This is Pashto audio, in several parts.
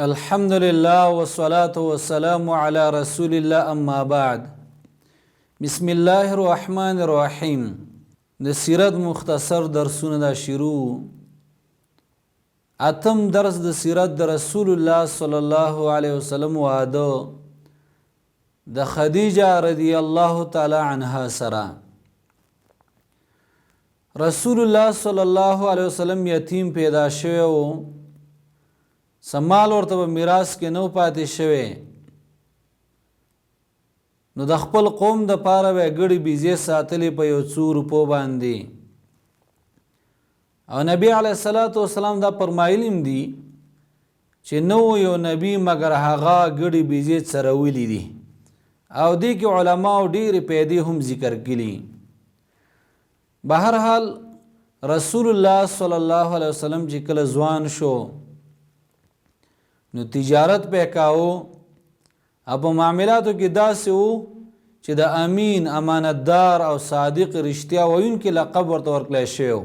الحمد لله والصلاة والسلام على رسول الله اما بعد. بسم الله الرحمن الرحیم. د سیرت مختصر درسونه دا شروع. اتم درس د سیرت د رسول الله صلی الله علیه وسلم واده د خدیجه رضی الله تعالی عنها سره. رسول الله صلی الله علیه وسلم یتیم پیدا شوی و، سمال ورته میراث کې نو پاتې شوی، نو د خپل قوم د پاره به ګړي بيزي ساتلې په یو څو روپو باندې. او نبی علیه الصلاۃ والسلام دا فرمایلیم دي چې نو یو نبی مگر هغه ګړي بيزي سره ولې دي، او دې کې علما او ډېر پیدې هم ذکر کړي. بهر حال رسول الله صلی الله علیه وسلم چې کله ځوان شو نو تجارت په کاو، اب معاملاتو کې داسې وو چې د امین، امانتدار او صادق رښتیا ویونکي لقب ورته ورکړی شوی.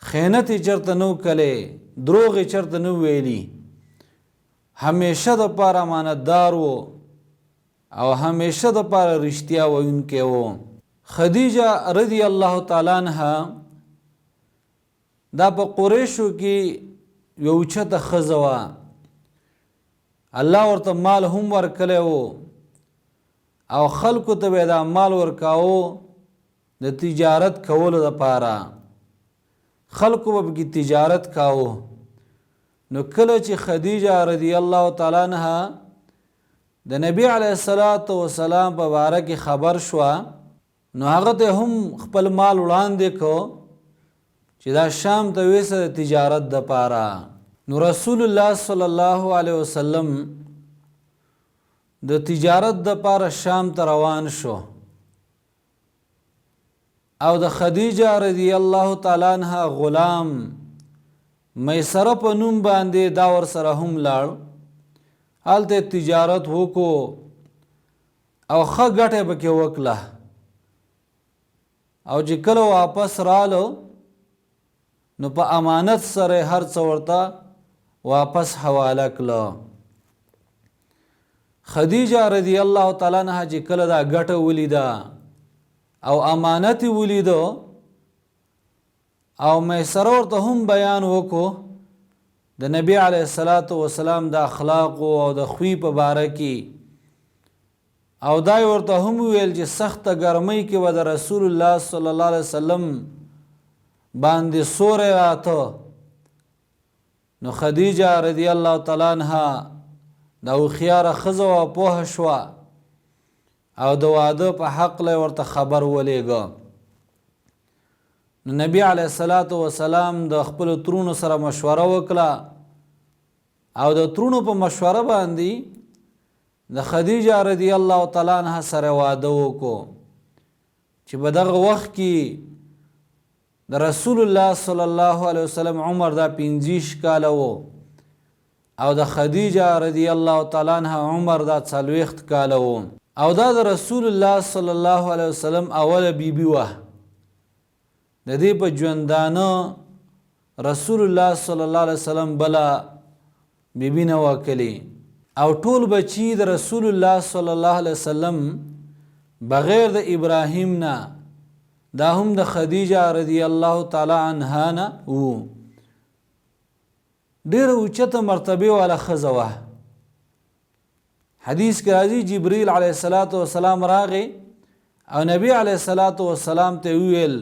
خیانت یې چېرته نو کلی، دروغ یې چېرته نو ویلي، همیشه دپاره امانتدار و او همیشه دپاره رښتیا ویونکی و. خدیجه رضی الله تعالی عنها دا په قریشو کې یو اوچته ښځه وه. الله ورته مال هم ورکلی و او خلکو ته به دا مال ورکاو د تجارت کولو دپاره، خلکو به پکې تجارت کاو. نو کله چې خدیجه رضی الله تعالی عنها د نبی علیه الصلاۃ والسلام په باره کې خبر شوه، نو هغه ته هم خپل مال وړاندې کو چې دا شام ته ویسه د تجارت دپاره. نو رسول الله صلی الله علیه وسلم د تجارت دپاره شام ته روان شو، او د خدیجه رضی الله تعالی عنها غلام میسره په نوم باندې دا ورسره هم لاړ. هلته تجارت وکړو او ښه ګټه پکې وکړه، او چې کله واپس رالو نو په امانت سره هر څه ورته واپس حواله کړه. خدیجه رضی الله تعالی عنها چې کله دا ګټه ولیده او امانت ولیدو او میسره ورته هم بیان وکړو د نبی علیه الصلاۃ والسلام د اخلاق او د خوی په باره کې، او دا ورته هم ویل چې سخته ګرمۍ کې به د رسول الله صلی الله علیه وسلم باندې سوری راته. نو خدیجه رضی الله تعالی عنها دا هوښیاره ښځه وه، پوهه شوه او د واده په حق له ورته خبر ولېږه. نو نبی علیه الصلاۃ والسلام د خپلو ترونو سره مشوره وکړه، او د ترونو په مشوره باندې د خدیجه رضی الله تعالی عنها سره واده وکړو چې په دغه وخت کې د رسول الله صلی الله علیه وسلم عمر دا 25 کاله و، او د خدیجه رضی الله تعالی عنها عمر دا 40 کاله و، او دا د رسول الله صلی الله علیه وسلم اوله بیبي وه. د دې په ژوندانه رسول الله صلی الله علیه وسلم بله بیبي نه وه کړې، او ټول بچي د رسول الله صلی الله علیه وسلم بغیر د ابراهیم نه دا هم د خدیجه رضی الله تعالی عنها نه وو. ډېره اوچته مرتبه والا ښځه وه. حدیث کې راځي جبریل علیه الصلاۃ والسلام راغی او نبی علیه الصلاۃ والسلام ته ویل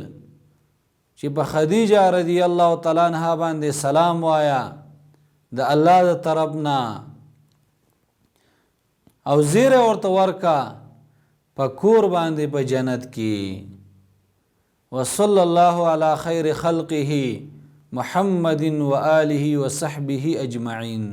چې په خدیجه رضی الله تعالی عنها باندې سلام وایا د الله د طرف نه، او زیره ورته ورکا په کور باندې په جنت کې. وصلی الله علی خیر خلقه محمد و آله و صحبه اجمعین.